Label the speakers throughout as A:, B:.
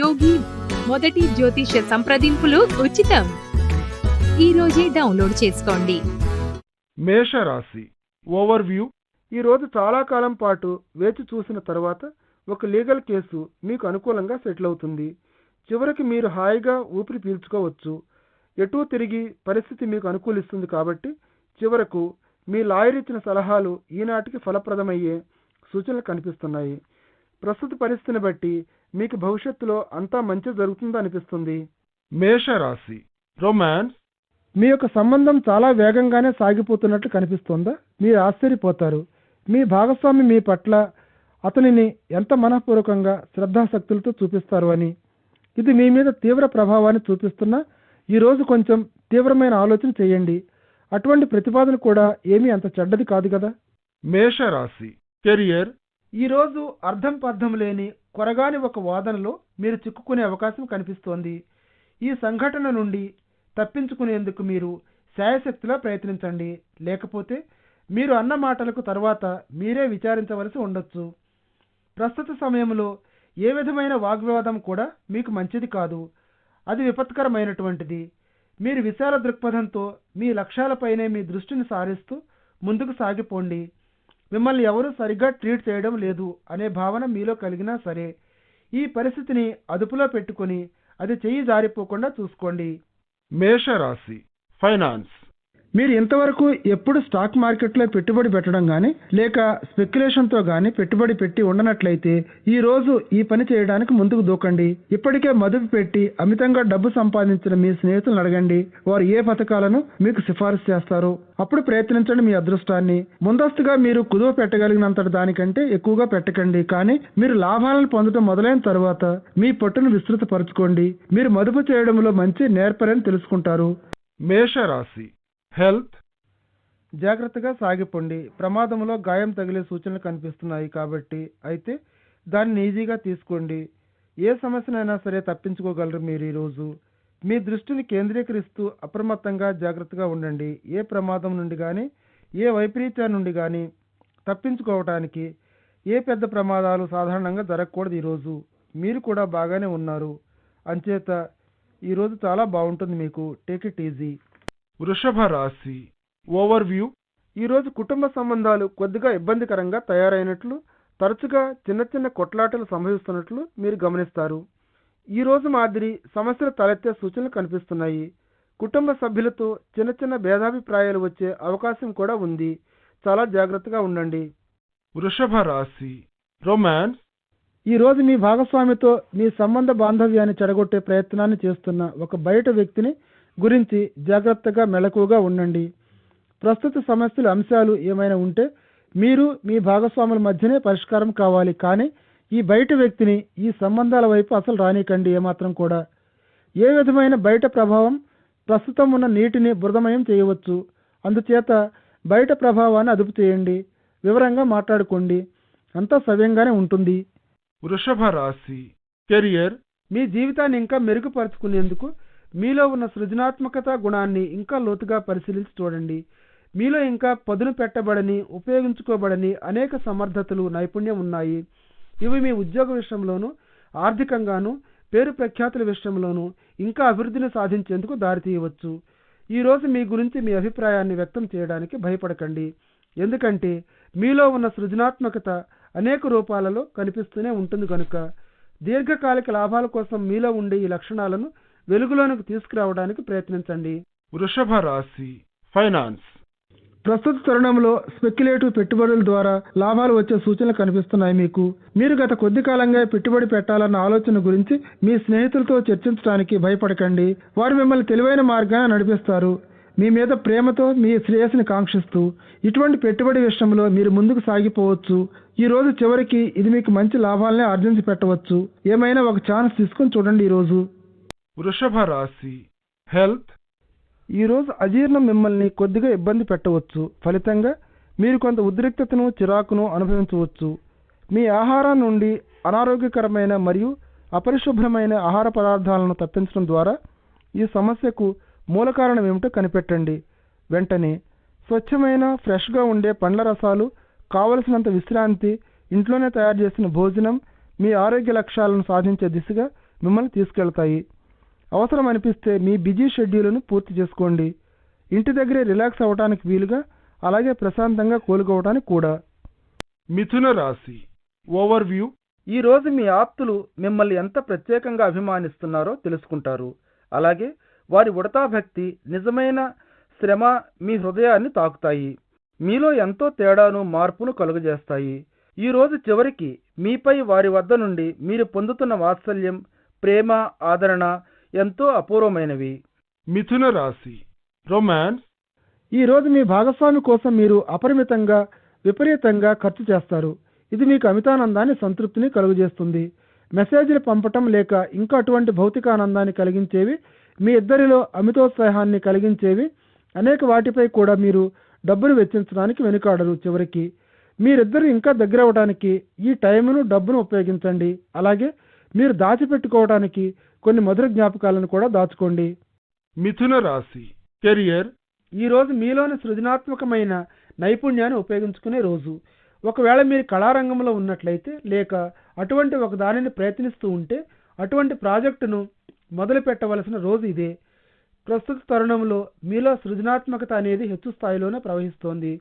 A: యోగి మొదటి జ్యోతిష సంప్రదింపులు ఉచితం. ఈ రోజే డౌన్లోడ్ చేసుకోండి.
B: మేషరాశి ఓవర్వ్యూ. ఈరోజు చాలా కాలం పాటు వేచి చూసిన తర్వాత ఒక లీగల్ కేసు మీకు అనుకూలంగా సెటిల్ అవుతుంది. చివరికి మీరు హాయిగా ఊపిరి పీల్చుకోవచ్చు. ఎటూ తిరిగి పరిస్థితి మీకు అనుకూలిస్తుంది కాబట్టి చివరకు మీ లాయర్ ఇచ్చిన సలహాలు ఈనాటికి ఫలప్రదమయ్యే సూచనలు కనిపిస్తున్నాయి. ప్రస్తుత పరిస్థితిని బట్టి మీకు భవిష్యత్తులో అంతా మంచి జరుగుతుందో అనిపిస్తుంది. మేషరాశి రొమాన్స్. మీ యొక్క సంబంధం చాలా వేగంగానే సాగిపోతున్నట్లు కనిపిస్తుందా? మీరు ఆశ్చర్యపోతారు. మీ భాగస్వామి మీ పట్ల అతనిని ఎంత మనఃపూర్వకంగా శ్రద్ధాశక్తులతో చూపిస్తారు అని. ఇది మీ మీద తీవ్ర ప్రభావాన్ని చూపిస్తున్నా ఈరోజు కొంచెం తీవ్రమైన ఆలోచన చేయండి. అటువంటి ప్రతిపాదన కూడా ఏమీ అంత చెడ్డది కాదు కదా. మేషరాశి కెరియర్. ఈరోజు అర్థం పర్థం లేని కొరగాని ఒక వాదనలో మీరు చిక్కుకునే అవకాశం కనిపిస్తోంది. ఈ సంఘటన నుండి తప్పించుకునేందుకు మీరు శాయశక్తిలా ప్రయత్నించండి. లేకపోతే మీరు అన్న మాటలకు తర్వాత మీరే విచారించవలసి ఉండొచ్చు. ప్రస్తుత సమయంలో ఏ విధమైన వాగ్వివాదం కూడా మీకు మంచిది కాదు. అది విపత్కరమైనటువంటిది. మీరు విశాల దృక్పథంతో మీ లక్ష్యాలపైనే మీ దృష్టిని సారిస్తూ ముందుకు సాగిపోండి. మిమ్మల్ని ఎవరూ సరిగ్గా ట్రీట్ చేయడం లేదు అనే భావన మీలో కలిగినా సరే ఈ పరిస్థితిని అదుపులో పెట్టుకొని అది చెయ్యి జారిపోకుండా చూసుకోండి. మేషరాశి ఫైనాన్స్. మీరు ఇంతవరకు ఎప్పుడు స్టాక్ మార్కెట్లో పెట్టుబడి పెట్టడం కానీ లేక స్పెక్యులేషన్తో కానీ పెట్టుబడి పెట్టి ఉండనట్లయితే ఈ రోజు ఈ పని చేయడానికి ముందుకు దూకండి. ఇప్పటికే మదుపు పెట్టి అమితంగా డబ్బు సంపాదించిన మీ స్నేహితులను అడగండి. వారు ఏ పథకాలను మీకు సిఫారసు చేస్తారు. అప్పుడు ప్రయత్నించండి మీ అదృష్టాన్ని. ముందస్తుగా మీరు కుదువ పెట్టగలిగినంతటి దానికంటే ఎక్కువగా పెట్టకండి. కానీ మీరు లాభాలను పొందడం మొదలైన తర్వాత మీ పట్టును విస్తృతపరచుకోండి. మీరు మదుపు చేయడంలో మంచి నేర్పరని తెలుసుకుంటారు. మేషరాశి హెల్త్. జాగ్రత్తగా సాగిపోండి. ప్రమాదంలో గాయం తగిలే సూచనలు కనిపిస్తున్నాయి కాబట్టి అయితే దాన్ని ఈజీగా తీసుకోండి. ఏ సమస్యనైనా సరే తప్పించుకోగలరు మీరు ఈరోజు. మీ దృష్టిని కేంద్రీకరిస్తూ అప్రమత్తంగా జాగ్రత్తగా ఉండండి. ఏ ప్రమాదం నుండి కానీ ఏ వైపరీత్యం నుండి కానీ తప్పించుకోవటానికి ఏ పెద్ద ప్రమాదాలు సాధారణంగా జరగకూడదు. ఈరోజు మీరు కూడా బాగానే ఉన్నారు. అంచేత ఈరోజు చాలా బాగుంటుంది మీకు. Take it easy. వృషభ రాశి ఓవర్వ్యూ. ఈరోజు కుటుంబ సంబంధాలు కొద్దిగా ఇబ్బందికరంగా తయారైనట్లు, తరచుగా చిన్న చిన్న కొట్లాటలు సంభవిస్తున్నట్లు మీరు గమనిస్తారు. ఈరోజు మాదిరి సమస్యలు తలెత్తే సూచనలు కనిపిస్తున్నాయి. కుటుంబ సభ్యులతో చిన్న చిన్న భేదాభిప్రాయాలు వచ్చే అవకాశం కూడా ఉంది. చాలా జాగ్రత్తగా ఉండండి. వృషభ రాశి రొమాన్స్. ఈరోజు మీ భాగస్వామితో మీ సంబంధ బాంధవ్యాన్ని చెడగొట్టే ప్రయత్నాన్ని చేస్తున్న ఒక బయట వ్యక్తిని గురించి జాగ్రత్తగా మెలకువగా ఉండండి. ప్రస్తుత సమస్యలు అంశాలు ఏమైనా ఉంటే మీరు మీ భాగస్వాముల మధ్యనే పరిష్కారం కావాలి. కానీ ఈ బయట వ్యక్తిని ఈ సంబంధాల వైపు అసలు రానికండి ఏమాత్రం కూడా. ఏ విధమైన బయట ప్రభావం ప్రస్తుతం ఉన్న నీటిని బురదమయం చేయవచ్చు. అందుచేత బయట ప్రభావాన్ని అదుపు చేయండి. వివరంగా మాట్లాడుకోండి. అంతా సవ్యంగానే ఉంటుంది. వృషభ రాశి కెరియర్. మీ జీవితాన్ని ఇంకా మెరుగుపరుచుకునేందుకు మీలో ఉన్న సృజనాత్మకత గుణాన్ని ఇంకా లోతుగా పరిశీలించి చూడండి. మీలో ఇంకా పదును పెట్టబడని, ఉపయోగించుకోబడని అనేక సమర్థతలు, నైపుణ్యం ఉన్నాయి. ఇవి మీ ఉద్యోగ విషయంలోనూ, ఆర్థికంగానూ, పేరు ప్రఖ్యాతుల విషయంలోనూ ఇంకా అభివృద్ధిని సాధించేందుకు దారితీయవచ్చు. ఈరోజు మీ గురించి మీ అభిప్రాయాన్ని వ్యక్తం చేయడానికి భయపడకండి. ఎందుకంటే మీలో ఉన్న సృజనాత్మకత అనేక రూపాలలో కనిపిస్తూనే ఉంటుంది కనుక దీర్ఘకాలిక లాభాల కోసం మీలో ఉండే ఈ లక్షణాలను వెలుగులోనికి తీసుకురావడానికి ప్రయత్నించండి. వృషభ రాశి ఫైనాన్స్. ప్రస్తుత తరుణంలో స్పెక్యులేటివ్ పెట్టుబడుల ద్వారా లాభాలు వచ్చే సూచనలు కనిపిస్తున్నాయి మీకు. మీరు గత కొద్ది కాలంగా పెట్టుబడి పెట్టాలన్న ఆలోచన గురించి మీ స్నేహితులతో చర్చించడానికి భయపడకండి. వారు మిమ్మల్ని తెలివైన మార్గాన్ని నడిపిస్తారు. మీ మీద ప్రేమతో మీ శ్రేయస్సుని కాంక్షిస్తూ ఇటువంటి పెట్టుబడి విషయంలో మీరు ముందుకు సాగిపోవచ్చు. ఈ రోజు చివరికి ఇది మీకు మంచి లాభాలనే ఆర్జించి పెట్టవచ్చు. ఏమైనా ఒక ఛాన్స్ తీసుకుని చూడండి ఈరోజు. వృషభ రాశి హెల్త్. ఈరోజు అజీర్ణం మిమ్మల్ని కొద్దిగా ఇబ్బంది పెట్టవచ్చు. ఫలితంగా మీరు కొంత ఉద్రిక్తతను, చిరాకును అనుభవించవచ్చు. మీ ఆహారం నుండి అనారోగ్యకరమైన మరియు అపరిశుభ్రమైన ఆహార పదార్థాలను తప్పించడం ద్వారా ఈ సమస్యకు మూల కారణం ఏమిటో కనిపెట్టండి. వెంటనే స్వచ్ఛమైన, ఫ్రెష్గా ఉండే పండ్ల రసాలు, కావలసినంత విశ్రాంతి, ఇంట్లోనే తయారు చేసిన భోజనం మీ ఆరోగ్య లక్ష్యాలను సాధించే దిశగా మిమ్మల్ని తీసుకెళ్తాయి. అవసరం అనిపిస్తే మీ బిజీ షెడ్యూల్ను పూర్తి చేసుకోండి. ఇంటి దగ్గరే రిలాక్స్ అవ్వడానికి వీలుగా, అలాగే ప్రశాంతంగా కోలుకోవడానికి కూడా. మిథున రాశి ఓవర్వ్యూ. ఈరోజు మీ ఆప్తులు మిమ్మల్ని ఎంత ప్రత్యేకంగా అభిమానిస్తున్నారో తెలుసుకుంటారు. అలాగే వారి ఉడతా భక్తి, నిజమైన శ్రమ మీ హృదయాన్ని తాకుతాయి. మీలో ఎంతో తేడాను, మార్పును కలుగజేస్తాయి. ఈరోజు చివరికి మీపై వారి వద్ద నుండి మీరు పొందుతున్న వాత్సల్యం, ప్రేమ, ఆదరణ ఎంతో అపూర్వమైనవి. మిథున రాశి రొమాన్స్. ఈరోజు మీ భాగస్వామి కోసం మీరు అపరిమితంగా, విపరీతంగా ఖర్చు చేస్తారు. ఇది మీకు అమితానందాన్ని, సంతృప్తిని కలుగజేస్తుంది. మెసేజ్లు పంపటం లేక ఇంకా అటువంటి భౌతిక ఆనందాన్ని కలిగించేవి, మీ ఇద్దరిలో అమితోత్సాహాన్ని కలిగించేవి అనేక వాటిపై కూడా మీరు డబ్బును వెచ్చించడానికి వెనుకాడరు. చివరికి మీరిద్దరు ఇంకా దగ్గరవడానికి ఈ టైమును, డబ్బును ఉపయోగించండి. అలాగే మీరు దాచిపెట్టుకోవడానికి కొన్ని మధుర జ్ఞాపకాలను కూడా దాచుకోండి. మిథున రాశి కెరియర్. ఈరోజు మీలోని సృజనాత్మకమైన నైపుణ్యాన్ని ఉపయోగించుకునే రోజు. ఒకవేళ మీరు కళారంగంలో ఉన్నట్లయితే, లేక అటువంటి ఒక దానిని ప్రయత్నిస్తూ ఉంటే, అటువంటి ప్రాజెక్టును మొదలు పెట్టవలసిన రోజు ఇదే. ప్రస్తుత తరుణంలో మీలో సృజనాత్మకత అనేది హెచ్చు స్థాయిలోనే ప్రవహిస్తోంది.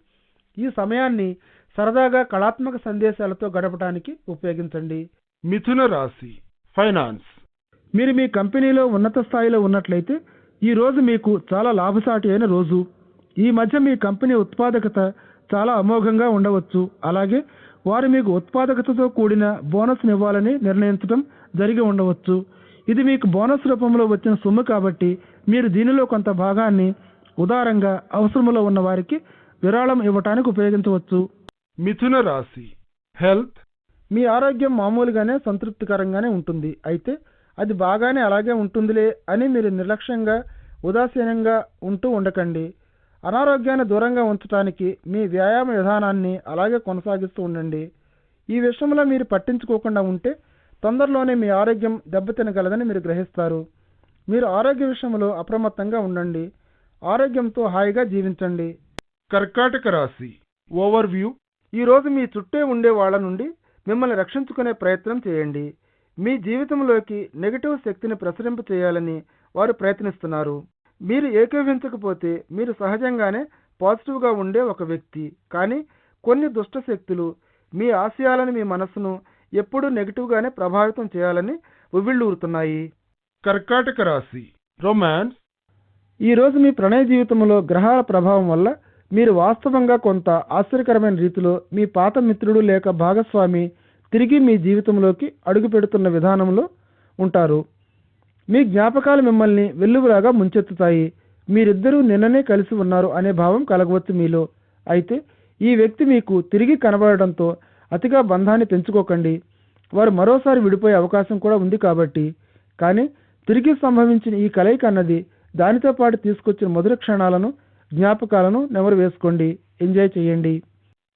B: ఈ సమయాన్ని సరదాగా కళాత్మక సందేశాలతో గడపడానికి ఉపయోగించండి. మిథున రాశి ఫైనాన్స్. మీరు మీ కంపెనీలో ఉన్నత స్థాయిలో ఉన్నట్లయితే ఈ రోజు మీకు చాలా లాభసాటి అయిన రోజు. ఈ మధ్య మీ కంపెనీ ఉత్పాదకత చాలా అమోఘంగా ఉండవచ్చు. అలాగే వారు మీకు ఉత్పాదకతతో కూడిన బోనస్ని ఇవ్వాలని నిర్ణయించడం జరిగి ఉండవచ్చు. ఇది మీకు బోనస్ రూపంలో వచ్చిన సొమ్ము కాబట్టి మీరు దీనిలో కొంత భాగాన్ని ఉదారంగా అవసరంలో ఉన్న వారికి విరాళం ఇవ్వటానికి ఉపయోగించవచ్చు. మిథున రాశి హెల్త్. మీ ఆరోగ్యం మామూలుగానే, సంతృప్తికరంగానే ఉంటుంది. అయితే అది బాగానే అలాగే ఉంటుందిలే అని మీరు నిర్లక్ష్యంగా, ఉదాసీనంగా ఉంటూ ఉండకండి. అనారోగ్యాన్ని దూరంగా ఉంచడానికి మీ వ్యాయామ విధానాన్ని అలాగే కొనసాగిస్తూ ఉండండి. ఈ విషయంలో మీరు పట్టించుకోకుండా ఉంటే తొందరలోనే మీ ఆరోగ్యం దెబ్బతినగలదని మీరు గ్రహిస్తారు. మీరు ఆరోగ్య విషయంలో అప్రమత్తంగా ఉండండి. ఆరోగ్యంతో హాయిగా జీవించండి. కర్కాటక రాశి ఓవర్వ్యూ. ఈరోజు మీ చుట్టే ఉండే వాళ్ళ నుండి మిమ్మల్ని రక్షించుకునే ప్రయత్నం చేయండి. మీ జీవితంలోకి నెగటివ్ శక్తిని ప్రసరింప చేయాలని వారు ప్రయత్నిస్తున్నారు. మీరు ఏకీభవించకపోతే మీరు సహజంగానే పాజిటివ్గా ఉండే ఒక వ్యక్తి. కానీ కొన్ని దుష్ట శక్తులు మీ ఆశయాలను, మీ మనసును ఎప్పుడూ నెగిటివ్గానే ప్రభావితం చేయాలని ఉవ్విళ్ళూరుతున్నాయి. కర్కాటక రాశి రొమాన్స్. ఈరోజు మీ ప్రణయ జీవితంలో గ్రహాల ప్రభావం వల్ల మీరు వాస్తవంగా కొంత ఆశ్చర్యకరమైన రీతిలో మీ పాత మిత్రుడు లేక భాగస్వామి తిరిగి మీ జీవితంలోకి అడుగు పెడుతున్న విధానంలో ఉంటారు. మీ జ్ఞాపకాలు మిమ్మల్ని వెల్లువలాగా ముంచెత్తుతాయి. మీరిద్దరూ నిన్ననే కలిసి ఉన్నారు అనే భావం కలగవచ్చు మీలో. అయితే ఈ వ్యక్తి మీకు తిరిగి కనబడడంతో అతిగా బంధాన్ని పెంచుకోకండి. వారు మరోసారి విడిపోయే అవకాశం కూడా ఉంది కాబట్టి. కానీ తిరిగి సంభవించిన ఈ కలయిక అన్నది దానితో పాటు తీసుకొచ్చిన మధుర క్షణాలను, జ్ఞాపకాలను నెమరు వేసుకోండి. ఎంజాయ్ చేయండి.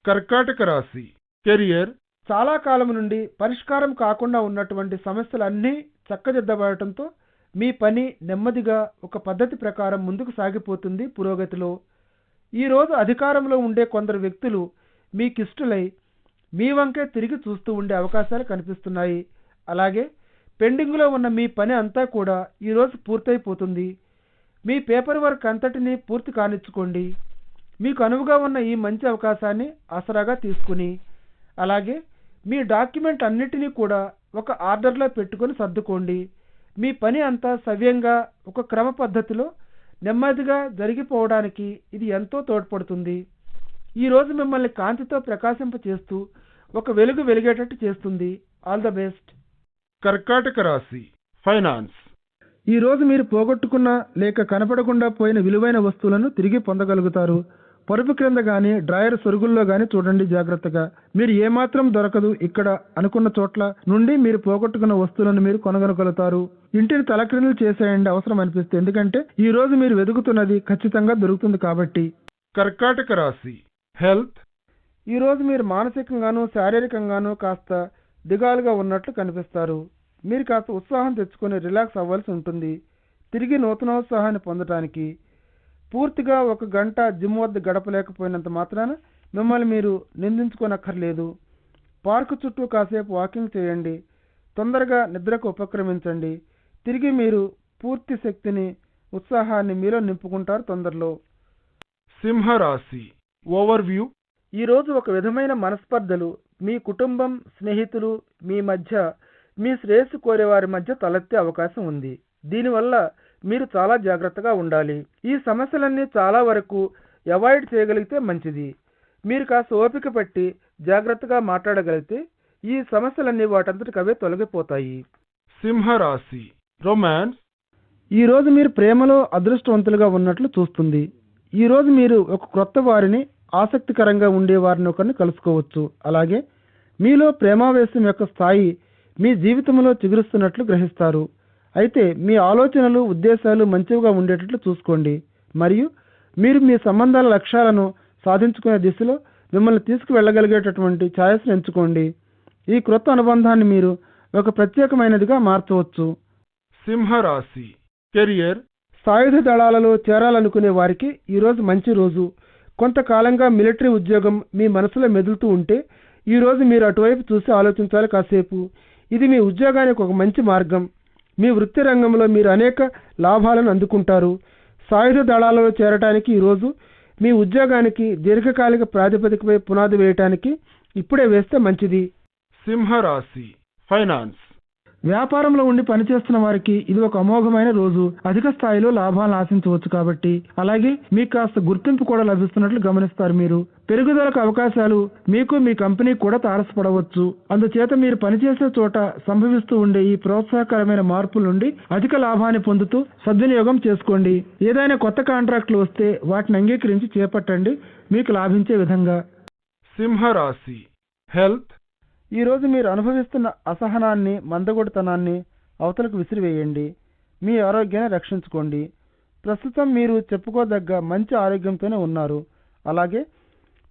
B: కర్కాటక రాశి కెరియర్. చాలా కాలం నుండి పరిష్కారం కాకుండా ఉన్నటువంటి సమస్యలన్నీ చక్కదిద్దబడటంతో మీ పని నెమ్మదిగా ఒక పద్ధతి ప్రకారం ముందుకు సాగిపోతుంది పురోగతిలో. ఈరోజు అధికారంలో ఉండే కొందరు వ్యక్తులు మీకిష్టులై మీ వంకే తిరిగి చూస్తూ ఉండే అవకాశాలు కనిపిస్తున్నాయి. అలాగే పెండింగ్లో ఉన్న మీ పని అంతా కూడా ఈరోజు పూర్తయిపోతుంది. మీ పేపర్ వర్క్ అంతటినీ పూర్తి కానిచ్చుకోండి. మీకు అనువుగా ఉన్న ఈ మంచి అవకాశాన్ని ఆసరాగా తీసుకుని, అలాగే మీ డాక్యుమెంట్ అన్నిటినీ కూడా ఒక ఆర్డర్లో పెట్టుకొని సర్దుకోండి. మీ పని అంతా సవ్యంగా ఒక క్రమ పద్ధతిలో నెమ్మదిగా జరిగిపోవడానికి ఇది ఎంతో తోడ్పడుతుంది. ఈరోజు మిమ్మల్ని కాంతితో ప్రకాశింప చేస్తూ ఒక వెలుగు వెలిగేటట్టు చేస్తుంది. All the best. కర్కాటక రాశి ఫైనాన్స్. ఈరోజు మీరు పోగొట్టుకున్న లేక కనపడకుండా పోయిన విలువైన వస్తువులను తిరిగి పొందగలుగుతారు. పరుపు క్రింద కానీ, డ్రాయర్ సొరుగుల్లో కానీ చూడండి జాగ్రత్తగా. మీరు ఏమాత్రం దొరకదు ఇక్కడ అనుకున్న చోట్ల నుండి మీరు పోగొట్టుకున్న వస్తువులను మీరు కొనగలుగుతారు. ఇంటిని తలక్రిందులు చేసేయండి అవసరం అనిపిస్తే, ఎందుకంటే ఈ రోజు మీరు వెతుకుతున్నది ఖచ్చితంగా దొరుకుతుంది కాబట్టి. కర్కాటక రాశి హెల్త్. ఈరోజు మీరు మానసికంగానూ శారీరకంగానూ కాస్త దిగాలుగా ఉన్నట్లు కనిపిస్తారు. మీరు కాస్త ఉత్సాహం తెచ్చుకొని రిలాక్స్ అవ్వాల్సి ఉంటుంది. తిరిగి నూతనోత్సాహాన్ని పొందడానికి పూర్తిగా 1 గంట జిమ్ వద్ద గడపలేకపోయినంత మాత్రాన మిమ్మల్ని మీరు నిందించుకోనక్కర్లేదు. పార్కు చుట్టూ కాసేపు వాకింగ్ చేయండి. తొందరగా నిద్రకు ఉపక్రమించండి. తిరిగి మీరు పూర్తి శక్తిని, ఉత్సాహాన్ని మీలో నింపుకుంటారు తొందరలో. సింహరాశి ఓవర్వ్యూ. ఈరోజు ఒక విధమైన మనస్పర్ధలు మీ కుటుంబం, స్నేహితులు మీ మధ్య, మీ శ్రేయస్సు కోరేవారి మధ్య తలెత్తే అవకాశం ఉంది. దీనివల్ల మీరు చాలా జాగ్రత్తగా ఉండాలి. ఈ సమస్యలన్నీ చాలా వరకు అవాయిడ్ చేయగలిగితే మంచిది. మీరు కాస్త ఓపిక పట్టి జాగ్రత్తగా మాట్లాడగలిగితే ఈ సమస్యలన్నీ వాటంతటికి అవే తొలగిపోతాయి. సింహరాశి రొమాన్స్. ఈరోజు మీరు ప్రేమలో అదృష్టవంతులుగా ఉన్నట్లు చూస్తుంది. ఈరోజు మీరు ఒక క్రొత్త వారిని, ఆసక్తికరంగా ఉండే వారిని ఒకరిని కలుసుకోవచ్చు. అలాగే మీలో ప్రేమావేశం యొక్క స్థాయి మీ జీవితంలో చిగురుస్తున్నట్లు గ్రహిస్తారు. అయితే మీ ఆలోచనలు, ఉద్దేశాలు మంచివిగా ఉండేటట్లు చూసుకోండి. మరియు మీరు మీ సంబంధాల లక్ష్యాలను సాధించుకునే దిశలో మిమ్మల్ని తీసుకువెళ్ళగలిగేటటువంటి ఛాయస్ను ఎంచుకోండి. ఈ క్రొత్త అనుబంధాన్ని మీరు ఒక ప్రత్యేకమైనదిగా మార్చవచ్చు. సింహరాశి కెరియర్. సాయుధ దళాలలో చేరాలనుకునే వారికి ఈరోజు మంచి రోజు. కొంతకాలంగా మిలిటరీ ఉద్యోగం మీ మనసులో మెదులుతూ ఉంటే ఈరోజు మీరు అటువైపు చూసి ఆలోచించాలి కాసేపు. ఇది మీ ఉద్యోగానికి ఒక మంచి మార్గం. మీ వృత్తి రంగంలో మీరు అనేక లాభాలను అందుకుంటారు. సాయుధ దళాలలో చేరటానికి ఈరోజు మీ ఉద్యోగానికి దీర్ఘకాలిక ప్రాతిపదికపై పునాది వేయటానికి ఇప్పుడే వేస్తే మంచిది. సింహరాశి ఫైనాన్స్. వ్యాపారంలో ఉండి పనిచేస్తున్న వారికి ఇది ఒక అమోఘమైన రోజు. అధిక స్థాయిలో లాభాలను ఆశించవచ్చు కాబట్టి, అలాగే మీకు కాస్త గుర్తింపు కూడా లభిస్తున్నట్లు గమనిస్తారు. మీరు పెరుగుదలకు అవకాశాలు మీకు, మీ కంపెనీ కూడా తారసపడవచ్చు. అందుచేత మీరు పనిచేసే చోట సంభవిస్తూ ఉండే ఈ ప్రోత్సాహకరమైన మార్పుల నుండి అధిక లాభాన్ని పొందుతూ సద్వినియోగం చేసుకోండి. ఏదైనా కొత్త కాంట్రాక్టులు వస్తే వాటిని అంగీకరించి చేపట్టండి మీకు లాభించే విధంగా. సింహరాశి హెల్త్. ఈరోజు మీరు అనుభవిస్తున్న అసహనాన్ని, మందగొడితనాన్ని అవతలకు విసిరివేయండి. మీ ఆరోగ్యాన్ని రక్షించుకోండి. ప్రస్తుతం మీరు చెప్పుకోదగ్గ మంచి ఆరోగ్యంతోనే ఉన్నారు. అలాగే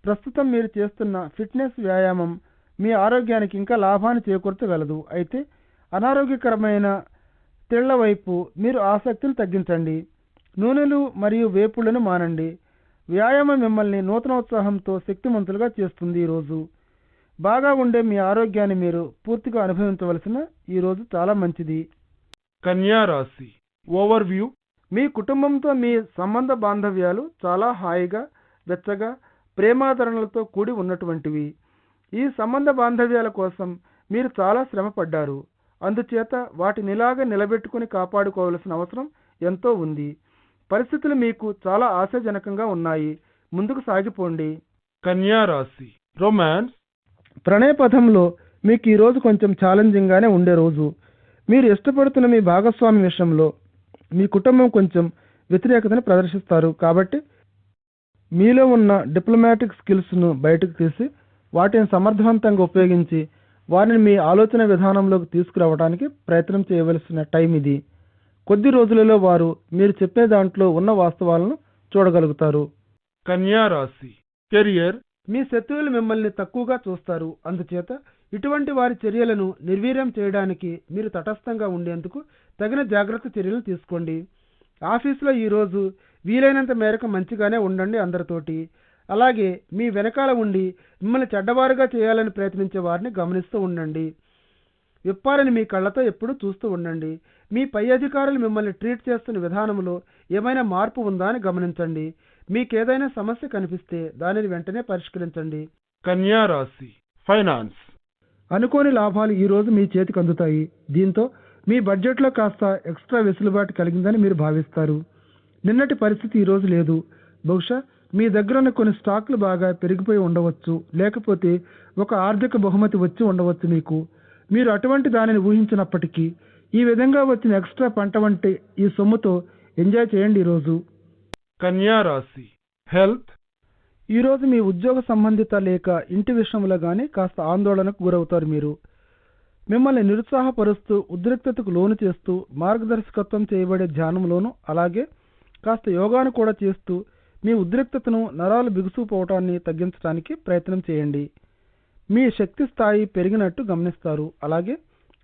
B: ప్రస్తుతం మీరు చేస్తున్న ఫిట్నెస్ వ్యాయామం మీ ఆరోగ్యానికి ఇంకా లాభాన్ని చేకూర్చగలదు. అయితే అనారోగ్యకరమైన తిళ్ల వైపు మీరు ఆసక్తిని తగ్గించండి. నూనెలు మరియు వేపుళ్లను మానండి. వ్యాయామం మిమ్మల్ని నూతనోత్సాహంతో శక్తిమంతులుగా చేస్తుంది. ఈరోజు బాగా ఉండే మీ ఆరోగ్యాన్ని మీరు పూర్తిగా అనుభవించవలసిన ఈరోజు చాలా మంచిది. కన్యా రాశి ఓవర్వ్యూ. మీ కుటుంబంతో మీ సంబంధ బాంధవ్యాలు చాలా హాయిగా, వెచ్చగా, ప్రేమాదరణలతో కూడి ఉన్నటువంటివి. ఈ సంబంధ బాంధవ్యాల కోసం మీరు చాలా శ్రమ పడ్డారు. అందుచేత వాటినిలాగా నిలబెట్టుకుని కాపాడుకోవలసిన అవసరం ఎంతో ఉంది. పరిస్థితులు మీకు చాలా ఆశాజనకంగా ఉన్నాయి. ముందుకు సాగిపోండి. కన్యా రాశి రొమాన్స్. ప్రణయ పథంలో మీకు ఈరోజు కొంచెం ఛాలెంజింగ్గానే ఉండే రోజు. మీరు ఇష్టపడుతున్న మీ భాగస్వామి విషయంలో మీ కుటుంబం కొంచెం వ్యతిరేకతను ప్రదర్శిస్తారు. కాబట్టి మీలో ఉన్న డిప్లొమాటిక్ స్కిల్స్ను బయటకు తీసి వాటిని సమర్థవంతంగా ఉపయోగించి వారిని మీ ఆలోచన విధానంలోకి తీసుకురావడానికి ప్రయత్నం చేయవలసిన టైం ఇది. కొద్ది రోజులలో వారు మీరు చెప్పే దాంట్లో ఉన్న వాస్తవాలను చూడగలుగుతారు. కన్యా రాశి కెరియర్. మీ శత్రువులు మిమ్మల్ని తక్కువగా చూస్తారు. అందుచేత ఇటువంటి వారి చర్యలను నిర్వీర్యం చేయడానికి మీరు తటస్థంగా ఉండేందుకు తగిన జాగ్రత్త చర్యలు తీసుకోండి. ఆఫీసులో ఈరోజు వీలైనంత మేరకు మంచిగానే ఉండండి అందరితోటి. అలాగే మీ వెనకాల ఉండి మిమ్మల్ని చెడ్డవారుగా చేయాలని ప్రయత్నించే వారిని గమనిస్తూ ఉండండి. విప్పాలని మీ కళ్ళతో ఎప్పుడూ చూస్తూ ఉండండి. మీ పై అధికారులు మిమ్మల్ని ట్రీట్ చేస్తున్న విధానంలో ఏమైనా మార్పు ఉందా అని గమనించండి. మీకేదైనా సమస్య కనిపిస్తే దానిని వెంటనే పరిష్కరించండి. కన్యా రాశి ఫైనాన్స్. అనుకోని లాభాలు ఈరోజు మీ చేతికి అందుతాయి. దీంతో మీ బడ్జెట్లో కాస్త ఎక్స్ట్రా వెసులుబాటు కలిగిందని మీరు భావిస్తారు. నిన్నటి పరిస్థితి ఈరోజు లేదు. బహుశా మీ దగ్గర ఉన్న కొన్ని స్టాక్లు బాగా పెరిగిపోయి ఉండవచ్చు. లేకపోతే ఒక ఆర్థిక బహుమతి వచ్చి ఉండవచ్చు మీకు. మీరు అటువంటి దానిని ఊహించినప్పటికీ ఈ విధంగా వచ్చిన ఎక్స్ట్రా పంట వంటి ఈ సొమ్ముతో ఎంజాయ్ చేయండి ఈరోజు. కన్యా రాశి హెల్త్. ఈరోజు మీ ఉద్యోగ సంబంధిత లేక ఇంటి విషయంలో కానీ కాస్త ఆందోళనకు గురవుతారు. మీరు మిమ్మల్ని నిరుత్సాహపరుస్తూ, ఉద్రిక్తతకు లోను చేస్తూ, మార్గదర్శకత్వం చేయబడే ధ్యానంలోను, అలాగే కాస్త యోగాను కూడా చేస్తూ మీ ఉద్రిక్తతను, నరాలు బిగుసుకుపోవటాన్ని తగ్గించడానికి ప్రయత్నం చేయండి. మీ శక్తి స్థాయి పెరిగినట్టు గమనిస్తారు. అలాగే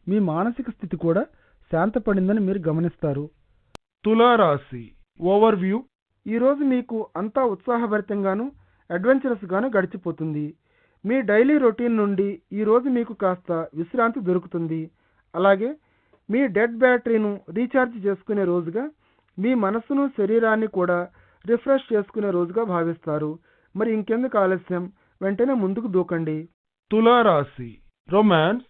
B: మీ మానసిక స్థితి కూడా శాంతపడిందని మీరు గమనిస్తారు. తులారాశి ఓవర్వ్యూ. ఈరోజు మీకు అంతా ఉత్సాహభరితంగాను, అడ్వెంచరస్గాను గడిచిపోతుంది. మీ డైలీ రొటీన్ నుండి ఈరోజు మీకు కాస్త విశ్రాంతి దొరుకుతుంది. అలాగే మీ డెడ్ బ్యాటరీను రీఛార్జ్ చేసుకునే రోజుగా, మీ మనస్సును శరీరాన్ని కూడా రిఫ్రెష్ చేసుకునే రోజుగా భావిస్తారు. మరి ఇంకెందుకు ఆలస్యం, వెంటనే ముందుకు దూకండి. తులారాశి రొమాన్స్.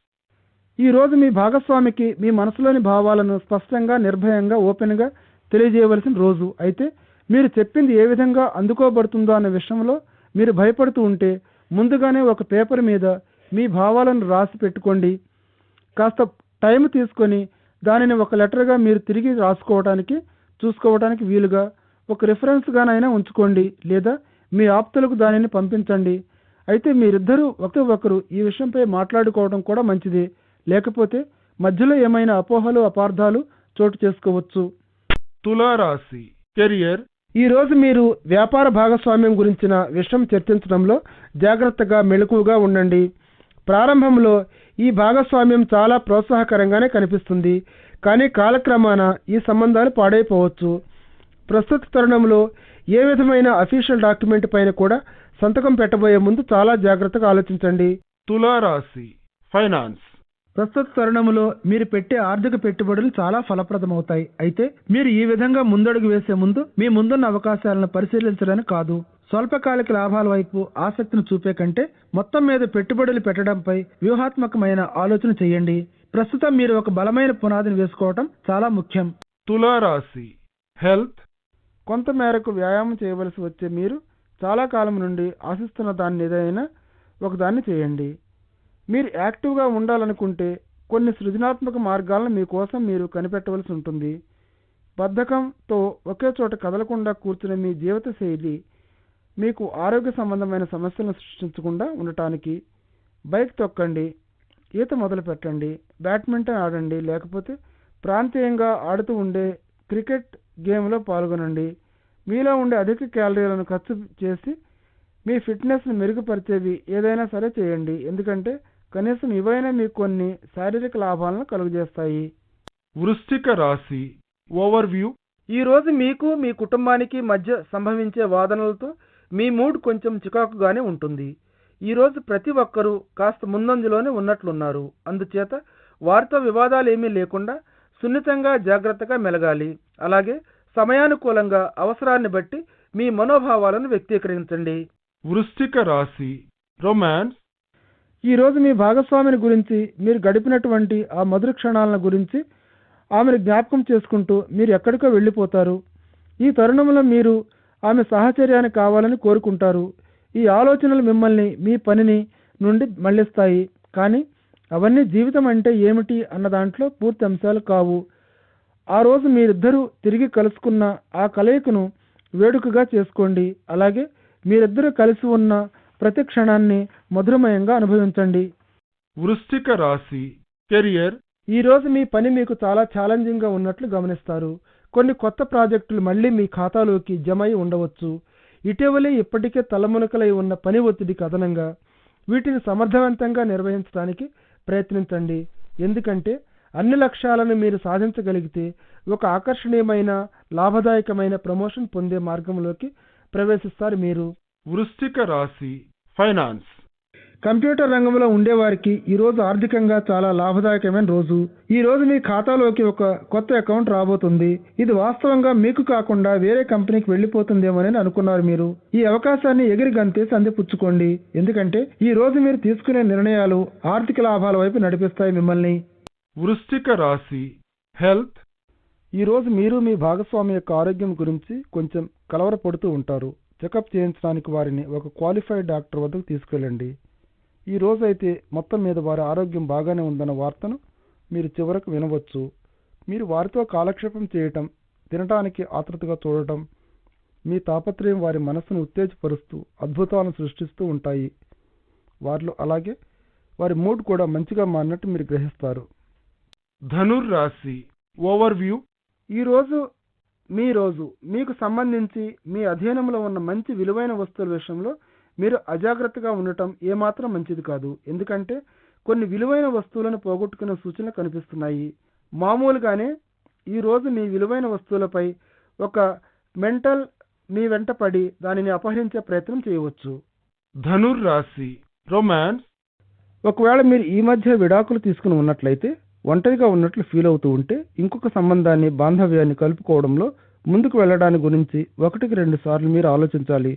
B: ఈరోజు మీ భాగస్వామికి మీ మనసులోని భావాలను స్పష్టంగా, నిర్భయంగా, ఓపెన్గా తెలియజేయవలసిన రోజు. అయితే మీరు చెప్పింది ఏ విధంగా అందుకోబడుతుందో అన్న విషయంలో మీరు భయపడుతూ ఉంటే ముందుగానే ఒక పేపర్ మీద మీ భావాలను రాసి పెట్టుకోండి. కాస్త టైం తీసుకొని దానిని ఒక లెటర్గా మీరు తిరిగి చూసుకోవడానికి వీలుగా ఒక రిఫరెన్స్గానైనా ఉంచుకోండి, లేదా మీ ఆప్తులకు దానిని పంపించండి. అయితే మీరిద్దరూ ఒకరు ఈ విషయంపై మాట్లాడుకోవడం కూడా మంచిదే, లేకపోతే మధ్యలో ఏమైనా అపోహలు, అపార్థాలు చోటు చేసుకోవచ్చు. తులారాశి కెరియర్. ఈరోజు మీరు వ్యాపార భాగస్వామ్యం గురించిన విషయం చర్చించడంలో జాగ్రత్తగా, మెలకువగా ఉండండి. ప్రారంభంలో ఈ భాగస్వామ్యం చాలా ప్రోత్సాహకరంగానే కనిపిస్తుంది, కానీ కాలక్రమాన ఈ సంబంధాలు పాడైపోవచ్చు. ప్రస్తుత తరుణంలో ఏ విధమైన అఫీషియల్ డాక్యుమెంట్ పైన కూడా సంతకం పెట్టబోయే ముందు చాలా జాగ్రత్తగా ఆలోచించండి. తులారాశి ఫైనాన్స్. ప్రస్తుత తరుణంలో మీరు పెట్టే ఆర్థిక పెట్టుబడులు చాలా ఫలప్రదమవుతాయి. అయితే మీరు ఈ విధంగా ముందడుగు వేసే ముందు మీ ముందున్న అవకాశాలను పరిశీలించడానికి కాదు, స్వల్పకాలిక లాభాల వైపు ఆసక్తిని చూపే కంటే మొత్తం మీద పెట్టుబడులు పెట్టడంపై వ్యూహాత్మకమైన ఆలోచన చేయండి. ప్రస్తుతం మీరు ఒక బలమైన పునాదిని వేసుకోవటం చాలా ముఖ్యం. తులారాశి హెల్త్. కొంత మేరకు వ్యాయామం చేయవలసి వచ్చే మీరు చాలా కాలం నుండి ఆశిస్తున్న దాన్ని ఏదైనా ఒకదాన్ని చేయండి. మీరు యాక్టివ్గా ఉండాలనుకుంటే కొన్ని సృజనాత్మక మార్గాలను మీకోసం మీరు కనిపెట్టవలసి ఉంటుంది. బద్ధకంతో ఒకే చోట కదలకుండా కూర్చునే మీ జీవిత శైలి మీకు ఆరోగ్య సంబంధమైన సమస్యలను సృష్టించకుండా ఉండటానికి బైక్ తొక్కండి, ఈత మొదలు పెట్టండి, బ్యాడ్మింటన్ ఆడండి, లేకపోతే ప్రాంతీయంగా ఆడుతూ ఉండే క్రికెట్ గేమ్లో పాల్గొనండి. మీలో ఉండే అధిక క్యాలరీలను ఖర్చు చేసి మీ ఫిట్నెస్ను మెరుగుపరిచేవి ఏదైనా సరే చేయండి, ఎందుకంటే కనీసం ఇవైనా మీకు కొన్ని శారీరక లాభాలను కలుగజేస్తాయి. వృశ్చిక రాశి ఓవర్వ్యూ. ఈరోజు మీకు మీ కుటుంబానికి మధ్య సంభవించే వాదనలతో మీ మూడ్ కొంచెం చికాకుగానే ఉంటుంది. ఈరోజు ప్రతి ఒక్కరూ కాస్త ముందంజలోనే ఉన్నట్లున్నారు. అందుచేత వారితో వివాదాలు ఏమీ లేకుండా సున్నితంగా, జాగ్రత్తగా మెలగాలి. అలాగే సమయానుకూలంగా అవసరాన్ని బట్టి మీ మనోభావాలను వ్యక్తీకరించండి. వృశ్చిక రాశి రొమాన్స్. ఈరోజు మీ భాగస్వామిని గురించి, మీరు గడిపినటువంటి ఆ మధుర క్షణాలను గురించి ఆమెను జ్ఞాపకం చేసుకుంటూ మీరు ఎక్కడికో వెళ్ళిపోతారు. ఈ తరుణంలో మీరు ఆమె సాహచర్యాన్ని కావాలని కోరుకుంటారు. ఈ ఆలోచనలు మిమ్మల్ని మీ పనిని నుండి మళ్లిస్తాయి, కానీ అవన్నీ జీవితం అంటే ఏమిటి అన్న దాంట్లో పూర్తి అంశాలు కావు. ఆ రోజు మీరిద్దరూ తిరిగి కలుసుకున్న ఆ కలయికను వేడుకగా చేసుకోండి. అలాగే మీరిద్దరూ కలిసి ఉన్న ప్రతి క్షణాన్ని మధురమయంగా అనుభవించండి. వృశ్చిక రాశి కెరియర్. ఈరోజు మీ పని మీకు చాలా ఛాలెంజింగ్గా ఉన్నట్లు గమనిస్తారు. కొన్ని కొత్త ప్రాజెక్టులు మళ్ళీ మీ ఖాతాలోకి జమ అయి ఉండవచ్చు. ఇటీవలే ఇప్పటికే తలమునకలై ఉన్న పని ఒత్తిడికి అదనంగా వీటిని సమర్థవంతంగా నిర్వహించడానికి ప్రయత్నించండి, ఎందుకంటే అన్ని లక్ష్యాలను మీరు సాధించగలిగితే ఒక ఆకర్షణీయమైన, లాభదాయకమైన ప్రమోషన్ పొందే మార్గంలోకి ప్రవేశిస్తారు మీరు. వృశ్చిక రాశి ఫైనాన్స్. కంప్యూటర్ రంగంలో ఉండేవారికి ఈరోజు ఆర్థికంగా చాలా లాభదాయకమైన రోజు. ఈ రోజు మీ ఖాతాలోకి ఒక కొత్త అకౌంట్ రాబోతుంది. ఇది వాస్తవంగా మీకు కాకుండా వేరే కంపెనీకి వెళ్ళిపోతుందేమోనని అనుకున్నారు మీరు. ఈ అవకాశాన్ని ఎగిరి గంతేసి అందిపుచ్చుకోండి, ఎందుకంటే ఈ రోజు మీరు తీసుకునే నిర్ణయాలు ఆర్థిక లాభాల వైపు నడిపిస్తాయి మిమ్మల్ని. వృశ్చిక రాశి హెల్త్. ఈరోజు మీరు మీ భాగస్వామి యొక్క ఆరోగ్యం గురించి కొంచెం కలవరపడుతూ ఉంటారు. చెకప్ చేయించడానికి వారిని ఒక క్వాలిఫైడ్ డాక్టర్ వద్దకు తీసుకెళ్ళండి. ఈ రోజు అయితే మొత్తం మీద వారి ఆరోగ్యం బాగానే ఉందన్న వార్తను మీరు చివరకు వినవచ్చు. మీరు వారితో కాలక్షేపం చేయటం, తినటానికి ఆతృతగా చూడటం, మీ తాపత్రయం వారి మనస్సును ఉత్తేజపరుస్తూ అద్భుతాలను సృష్టిస్తూ ఉంటాయి. వారిలో అలాగే వారి మూడ్ కూడా మంచిగా మారినట్టు మీరు గ్రహిస్తారు. ధనుర్రాశి ఓవర్వ్యూ. ఈరోజు మీ రోజు మీకు సంబంధించి మీ అధీనంలో ఉన్న మంచి విలువైన వస్తువుల విషయంలో మీరు అజాగ్రత్తగా ఉండటం ఏమాత్రం మంచిది కాదు, ఎందుకంటే కొన్ని విలువైన వస్తువులను పోగొట్టుకునే సూచనలు కనిపిస్తున్నాయి. మామూలుగానే ఈరోజు మీ విలువైన వస్తువులపై ఒక మెంటల్ మీ వెంట పడి దానిని అపహరించే ప్రయత్నం చేయవచ్చు. ధనుర్రాశి రొమాన్స్. ఒకవేళ మీరు ఈ మధ్య విడాకులు తీసుకుని ఉన్నట్లయితే ఒంటరిగా ఉన్నట్లు ఫీల్ అవుతూ ఉంటే ఇంకొక సంబంధాన్ని బాంధవ్యాన్ని కలుపుకోవడంలో ముందుకు వెళ్ళడానికి గురించి 1-2 సార్లు మీరు ఆలోచించాలి.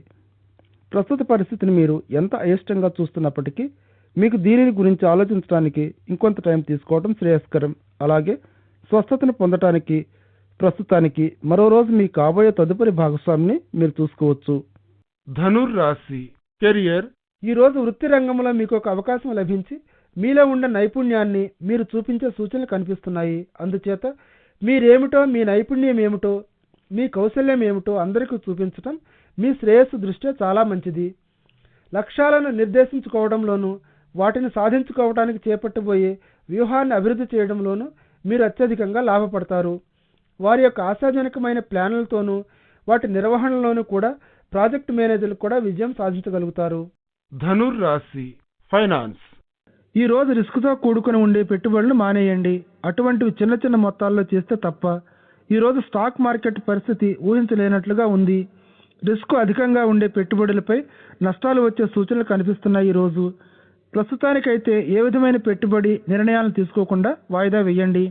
B: ప్రస్తుత పరిస్థితిని మీరు ఎంత అయిష్టంగా చూస్తున్నప్పటికీ మీకు దీనిని గురించి ఆలోచించడానికి ఇంకొంత టైం తీసుకోవడం శ్రేయస్కరం. అలాగే స్వస్థతను పొందటానికి ప్రస్తుతానికి మరో రోజు మీ కాబోయే తదుపరి భాగస్వామిని మీరు చూసుకోవచ్చు. ధనుర్ రాశి కెరియర్. ఈరోజు వృత్తి రంగంలో మీకు ఒక అవకాశం లభించి మీలో ఉన్న నైపుణ్యాన్ని మీరు చూపించే సూచనలు కనిపిస్తున్నాయి. అందుచేత మీరేమిటో, మీ నైపుణ్యం ఏమిటో, మీ కౌశల్యం ఏమిటో అందరికీ చూపించటం మీ శ్రేయస్సు దృష్ట్యా చాలా మంచిది. లక్ష్యాలను నిర్దేశించుకోవడంలోనూ వాటిని సాధించుకోవడానికి చేపట్టబోయే వ్యూహాన్ని అభివృద్ధి చేయడంలోనూ మీరు అత్యధికంగా లాభపడతారు. వారి యొక్క ఆశాజనకమైన ప్లాన్లతోనూ వాటి నిర్వహణలోనూ కూడా ప్రాజెక్ట్ మేనేజర్లు కూడా విజయం సాధించగలుగుతారు. ధనుర్ రాశి ఫైనాన్స్. ఈ రోజు రిస్క్తో కూడుకుని ఉండే పెట్టుబడులు మానేయండి. అటువంటివి చిన్న చిన్న మొత్తాల్లో చేస్తే తప్ప. ఈరోజు స్టాక్ మార్కెట్ పరిస్థితి ఊహించలేనట్లుగా ఉంది. రిస్క్ అధికంగా ఉండే పెట్టుబడులపై నష్టాలు వచ్చే సూచనలు కనిపిస్తున్నాయి. ఈరోజు ప్రస్తుతానికైతే ఏ విధమైన పెట్టుబడి నిర్ణయాలను తీసుకోకుండా వాయిదా వేయండి.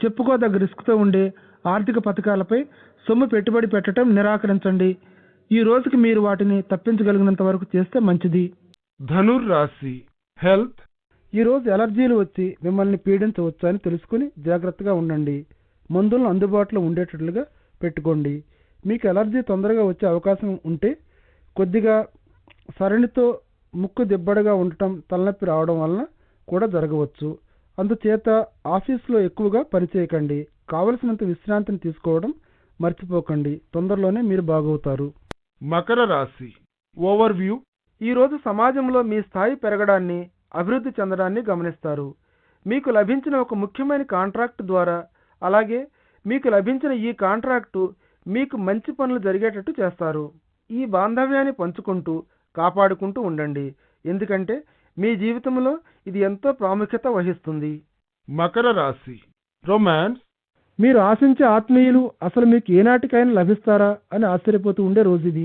B: చెప్పుకోదగ్గ రిస్క్తో ఉండే ఆర్థిక పథకాలపై సొమ్ము పెట్టుబడి పెట్టడం నిరాకరించండి. ఈ రోజుకి మీరు వాటిని తప్పించగలిగినంత వరకు చేస్తే మంచిది. ధనుర్ రాశి హెల్త్. ఈరోజు ఎలర్జీలు వచ్చి మిమ్మల్ని పీడించవచ్చు అని తెలుసుకుని జాగ్రత్తగా ఉండండి. మందులను అందుబాటులో ఉండేటట్లుగా పెట్టుకోండి. మీకు ఎలర్జీ తొందరగా వచ్చే అవకాశం ఉంటే కొద్దిగా సరణితో ముక్కు దిబ్బడగా ఉండటం, తలనొప్పి రావడం వలన కూడా జరగవచ్చు. అందుచేత ఆఫీస్లో ఎక్కువగా పనిచేయకండి. కావలసినంత విశ్రాంతిని తీసుకోవడం మర్చిపోకండి. తొందరలోనే మీరు బాగవుతారు. మకర రాశి ఓవర్వ్యూ. ఈరోజు సమాజంలో మీ స్థాయి పెరగడాన్ని, అభివృద్ధి చెందడాన్ని గమనిస్తారు. మీకు లభించిన ఒక ముఖ్యమైన కాంట్రాక్ట్ ద్వారా, అలాగే మీకు లభించిన ఈ కాంట్రాక్టు మీకు మంచి పనులు జరిగేటట్టు చేస్తారు. ఈ బాంధవ్యాన్ని పంచుకుంటూ కాపాడుకుంటూ ఉండండి. ఎందుకంటే మీ జీవితంలో ఇది ఎంతో ప్రాముఖ్యత వహిస్తుంది. మకర రాశి రొమాన్స్. మీరు ఆశించే ఆత్మీయులు అసలు మీకు ఏనాటికైనా లభిస్తారా అని ఆశ్చర్యపోతూ ఉండే రోజు ఇది.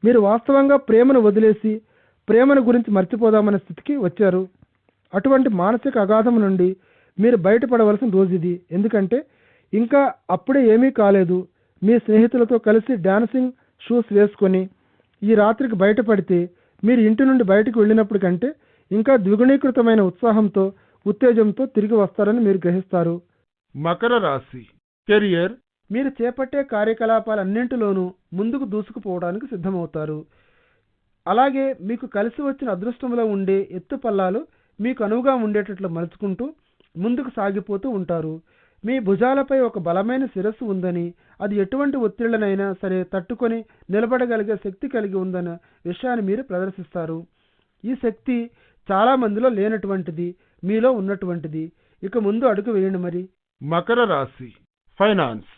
B: మీరు వాస్తవంగా ప్రేమను వదిలేసి ప్రేమను గురించి మర్చిపోదామనే స్థితికి వచ్చారు. అటువంటి మానసిక అగాధం నుండి మీరు బయటపడవలసిన రోజు ఇది. ఎందుకంటే ఇంకా అప్పుడే ఏమీ కాలేదు. మీ స్నేహితులతో కలిసి డాన్సింగ్ షూస్ వేసుకొని ఈ రాత్రికి బయటపడితే మీరు ఇంటి నుండి బయటకు వెళ్ళినప్పుడు కంటే ఇంకా ద్విగుణీకృతమైన ఉత్సాహంతో, ఉత్తేజంతో తిరిగి వస్తారని మీరు గ్రహిస్తారు. మకర రాశి కెరియర్. మీరు చేపట్టే కార్యకలాపాలన్నింటిలోనూ ముందుకు దూసుకుపోవడానికి సిద్ధమవుతారు. అలాగే మీకు కలిసి వచ్చిన అదృష్టంలో ఉండే ఎత్తుపల్లాలు మీకు అనువుగా ఉండేటట్లు మలుచుకుంటూ ముందుకు సాగిపోతూ ఉంటారు. మీ భుజాలపై ఒక బలమైన శిరస్సు ఉందని, అది ఎటువంటి ఒత్తిళ్లనైనా సరే తట్టుకొని నిలబడగలిగే శక్తి కలిగి ఉందన్న విషయాన్ని మీరు ప్రదర్శిస్తారు. ఈ శక్తి చాలా మందిలో లేనటువంటిది, మీలో ఉన్నటువంటిది. ఇక ముందు అడుగు వేయండి మరి. మకర రాశి ఫైనాన్స్.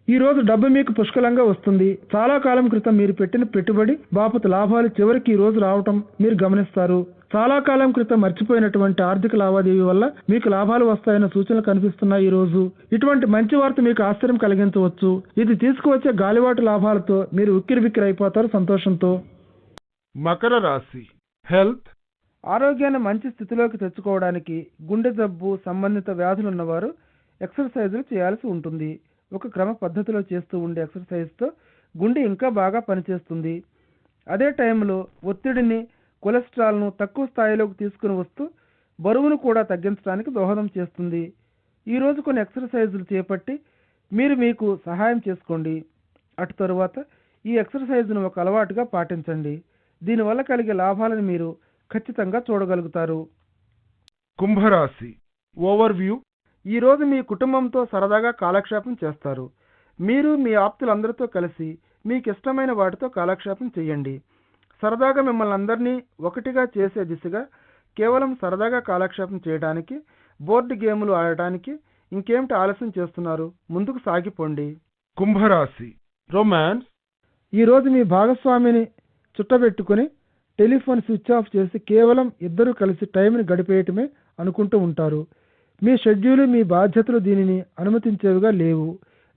B: ఈ రోజు డబ్బు మీకు పుష్కలంగా వస్తుంది. చాలా కాలం క్రితం మీరు పెట్టిన పెట్టుబడి బాపత లాభాలు చివరికి ఈ రోజు రావటం మీరు గమనిస్తారు. చాలా కాలం క్రితం మర్చిపోయినటువంటి ఆర్థిక లావాదేవీ వల్ల మీకు లాభాలు వస్తాయన్న సూచనలు కనిపిస్తున్నాయి. ఈ రోజు ఇటువంటి మంచి వార్త మీకు ఆశ్చర్యం కలిగించవచ్చు. ఇది తీసుకువచ్చే గాలివాటు లాభాలతో మీరు ఉక్కిరిబిక్కిరి అయిపోతారు సంతోషంతో. మకర రాశి హెల్త్. ఆరోగ్యాన్ని మంచి స్థితిలోకి తెచ్చుకోవడానికి గుండె జబ్బు సంబంధిత వ్యాధులు ఉన్నవారు ఎక్సర్సైజులు చేయాల్సి ఉంటుంది. ఒక క్రమ పద్ధతిలో చేస్తూ ఉండే ఎక్సర్సైజ్తో గుండె ఇంకా బాగా పనిచేస్తుంది. అదే టైంలో ఒత్తిడిని, కొలెస్ట్రాల్ను తక్కువ స్థాయిలోకి తీసుకుని వస్తూ బరువును కూడా తగ్గించడానికి దోహదం చేస్తుంది. ఈరోజు కొన్ని ఎక్సర్సైజులు చేపట్టి మీరు మీకు సహాయం చేసుకోండి. అటు తరువాత ఈ ఎక్సర్సైజ్ను ఒక అలవాటుగా పాటించండి. దీనివల్ల కలిగే లాభాలను మీరు ఖచ్చితంగా చూడగలుగుతారు. కుంభరాశి ఓవర్వ్యూ. ఈరోజు మీ కుటుంబంతో సరదాగా కాలక్షేపం చేస్తారు. మీరు మీ ఆప్తులందరితో కలిసి మీకు ఇష్టమైన వాటితో కాలక్షేపం చేయండి. సరదాగా మిమ్మల్ని అందరినీ ఒకటిగా చేసే దిశగా కేవలం సరదాగా కాలక్షేపం చేయడానికి, బోర్డు గేములు ఆడటానికి ఇంకేమిటి ఆలస్యం చేస్తున్నారు? ముందుకు సాగిపోండి. కుంభరాశి రొమాన్స్. ఈరోజు మీ భాగస్వామిని చుట్టబెట్టుకుని టెలిఫోన్ స్విచ్ ఆఫ్ చేసి కేవలం ఇద్దరూ కలిసి టైంని గడిపేయటమే అనుకుంటూ ఉంటారు. మీ షెడ్యూలు, మీ బాధ్యతలు దీనిని అనుమతించేవిగా లేవు.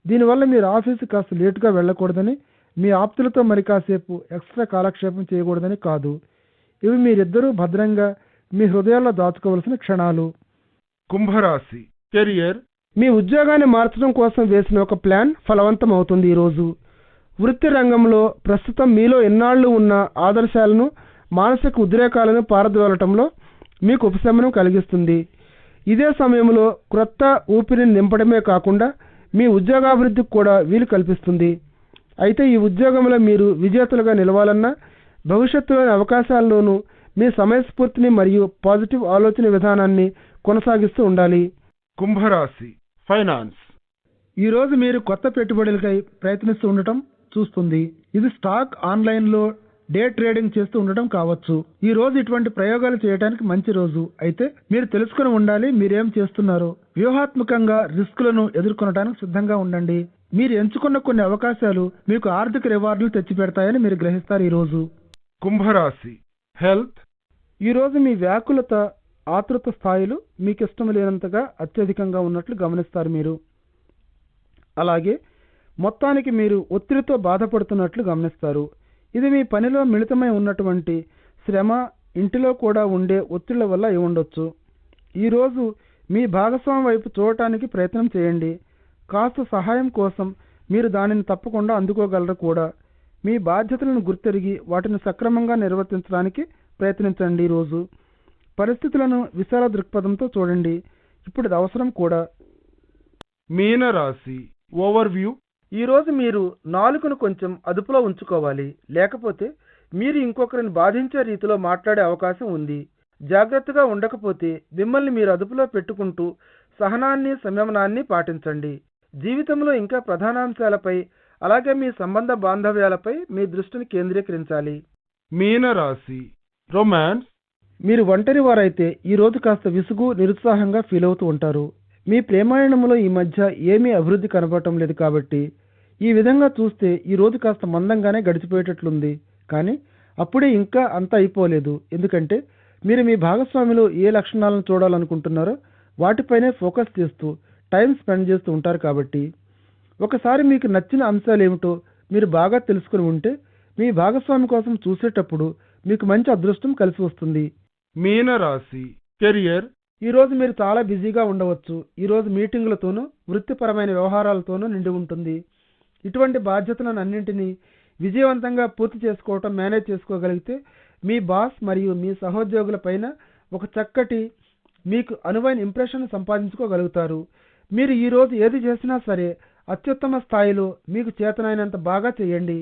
B: దీనివల్ల మీరు ఆఫీసు కాస్త లేటుగా వెళ్ళకూడదని, మీ ఆప్తులతో మరి కాసేపు ఎక్స్ట్రా కాలక్షేపం చేయకూడదని కాదు. ఇవి మీరిద్దరూ భద్రంగా మీ హృదయాల్లో దాచుకోవలసిన క్షణాలు. కుంభరాశి కెరియర్ మీ ఉద్యోగాన్ని మార్చడం కోసం వేసిన ఒక ప్లాన్ ఫలవంతం అవుతుంది. ఈరోజు వృత్తి రంగంలో ప్రస్తుతం మీలో ఎన్నాళ్ళు ఉన్న ఆదర్శాలను మానసిక ఉద్రేకాలను పారద్రోలటంలో మీకు ఉపశమనం కలిగిస్తుంది. ఇదే సమయంలో క్రొత్త ఊపిరిని నింపడమే కాకుండా మీ ఉద్యోగాభివృద్ధికి కూడా వీలు కల్పిస్తుంది. అయితే ఈ ఉద్యోగంలో మీరు విజేతలుగా నిలవాలన్నా భవిష్యత్తులోని అవకాశాల్లోనూ మీ సమయస్ఫూర్తిని మరియు పాజిటివ్ ఆలోచన విధానాన్ని కొనసాగిస్తూ ఉండాలి. కుంభరాశి ఫైనాన్స్ ఈరోజు మీరు కొత్త పెట్టుబడులకై ప్రయత్నిస్తూ ఉండటం చూస్తుంది. ఇది స్టాక్ ఆన్లైన్లో డే ట్రేడింగ్ చేస్తూ ఉండటం కావచ్చు. ఈ రోజు ఇటువంటి ప్రయోగాలు చేయడానికి మంచి రోజు. అయితే మీరు తెలుసుకుని ఉండాలి మీరేం చేస్తున్నారో. వ్యూహాత్మకంగా రిస్కులను ఎదుర్కొనడానికి సిద్ధంగా ఉండండి. మీరు ఎంచుకున్న కొన్ని అవకాశాలు మీకు ఆర్థిక రివార్డులు తెచ్చిపెడతాయని మీరు గ్రహిస్తారు. ఈరోజు కుంభరాశి హెల్త్ ఈరోజు మీ వ్యాకులత ఆతృత స్థాయిలు మీకు ఇష్టం లేనంతగా అత్యధికంగా ఉన్నట్లు గమనిస్తారు మీరు. అలాగే మొత్తానికి మీరు ఒత్తిడితో బాధపడుతున్నట్లు గమనిస్తారు. ఇది మీ పనిలో మిళితమై ఉన్నటువంటి శ్రమ, ఇంటిలో కూడా ఉండే ఒత్తిళ్ల వల్ల అయి ఉండొచ్చు. ఈరోజు మీ భాగస్వామి వైపు చూడటానికి ప్రయత్నం చేయండి. కాస్త సహాయం కోసం మీరు దానిని తప్పకుండా అందుకోగలరు కూడా. మీ బాధ్యతలను గుర్తెరిగి వాటిని సక్రమంగా నిర్వర్తించడానికి ప్రయత్నించండి. ఈరోజు పరిస్థితులను విశాల దృక్పథంతో చూడండి. ఇప్పుడు ఇది అవసరం కూడా. మీనరాశి ఓవర్వ్యూ ఈరోజు మీరు నాలుకను కొంచెం అదుపులో ఉంచుకోవాలి. లేకపోతే మీరు ఇంకొకరిని బాధించే రీతిలో మాట్లాడే అవకాశం ఉంది. జాగ్రత్తగా ఉండకపోతే మిమ్మల్ని మీరు అదుపులో పెట్టుకుంటూ సహనాన్ని, సంయమనాన్ని పాటించండి. జీవితంలో ఇంకా ప్రధానాంశాలపై అలాగే మీ సంబంధ బాంధవ్యాలపై మీ దృష్టిని కేంద్రీకరించాలి. మీనరాశి రొమాన్స్ మీరు ఒంటరి వారైతే ఈరోజు కాస్త విసుగు, నిరుత్సాహంగా ఫీల్ అవుతూ ఉంటారు. మీ ప్రేమాయణంలో ఈ మధ్య ఏమీ అభివృద్ధి కనబడటం లేదు కాబట్టి ఈ విధంగా చూస్తే ఈ రోజు కాస్త మందంగానే గడిచిపోయేటట్లుంది. కానీ అప్పుడే ఇంకా అంతా అయిపోలేదు. ఎందుకంటే మీరు మీ భాగస్వామిలో ఏ లక్షణాలను చూడాలనుకుంటున్నారో వాటిపైనే ఫోకస్ చేస్తూ టైం స్పెండ్ చేస్తూ ఉంటారు. కాబట్టి ఒకసారి మీకు నచ్చిన అంశాలు ఏమిటో మీరు బాగా తెలుసుకుని ఉంటే మీ భాగస్వామి కోసం చూసేటప్పుడు మీకు మంచి అదృష్టం కలిసి వస్తుంది. మీనరాశి కెరియర్ ఈరోజు మీరు చాలా బిజీగా ఉండవచ్చు. ఈరోజు మీటింగులతోనూ వృత్తిపరమైన వ్యవహారాలతోనూ నిండి ఉంటుంది. ఇటువంటి బాధ్యతలను అన్నింటినీ విజయవంతంగా పూర్తి చేసుకోవటం, మేనేజ్ చేసుకోగలిగితే మీ బాస్ మరియు మీ సహోద్యోగుల పైన ఒక చక్కటి మీకు అనువైన ఇంప్రెషన్ సంపాదించుకోగలుగుతారు. మీరు ఈరోజు ఏది చేసినా సరే అత్యుత్తమ స్థాయిలో మీకు చేతనైనంత బాగా చేయండి.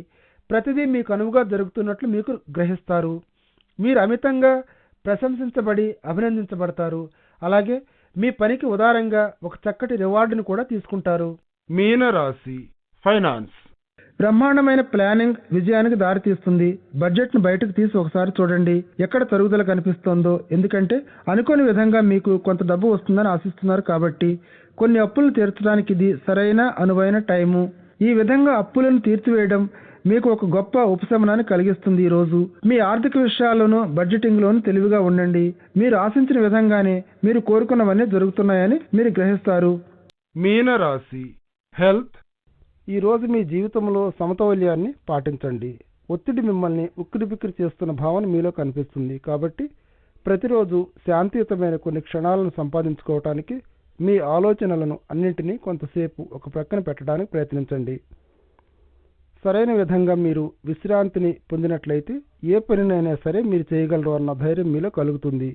B: ప్రతిదీ మీకు అనువుగా జరుగుతున్నట్లు మీకు గ్రహిస్తారు. మీరు అమితంగా ప్రశంసించబడి అభినందించబడతారు. అలాగే మీ పనికి ఉదారంగా ఒక చక్కటి రివార్డును కూడా తీసుకుంటారు. మీనరాశి ఫైనాన్స్ బ్రహ్మాండమైన ప్లానింగ్ విజయానికి దారితీస్తుంది. బడ్జెట్ను బయటకు తీసి ఒకసారి చూడండి ఎక్కడ తరుగుదల కనిపిస్తోందో. ఎందుకంటే అనుకోని విధంగా మీకు కొంత డబ్బు వస్తుందని ఆశిస్తున్నారు. కాబట్టి కొన్ని అప్పులను తీర్చడానికి ఇది సరైన అనువైన టైము. ఈ విధంగా అప్పులను తీర్చివేయడం మీకు ఒక గొప్ప ఉపశమనాన్ని కలిగిస్తుంది. ఈరోజు మీ ఆర్థిక విషయాల్లోనూ బడ్జెటింగ్లోనూ తెలివిగా ఉండండి. మీరు ఆశించిన విధంగానే మీరు కోరుకున్నవన్నీ జరుగుతున్నాయని మీరు గ్రహిస్తారు. మీనరాశి హెల్త్ ఈరోజు మీ జీవితంలో సమతౌల్యాన్ని పాటించండి. ఒత్తిడి మిమ్మల్ని ఉక్కిరిబిక్కిరి చేస్తున్న భావన మీలో కనిపిస్తుంది. కాబట్టి ప్రతిరోజు శాంతియుతమైన కొన్ని క్షణాలను సంపాదించుకోవటానికి మీ ఆలోచనలను అన్నింటినీ కొంతసేపు ఒక ప్రక్కన పెట్టడానికి ప్రయత్నించండి. సరైన విధంగా మీరు విశ్రాంతిని పొందినట్లయితే ఏ పనినైనా సరే మీరు చేయగలరు అన్న ధైర్యం మీలో కలుగుతుంది.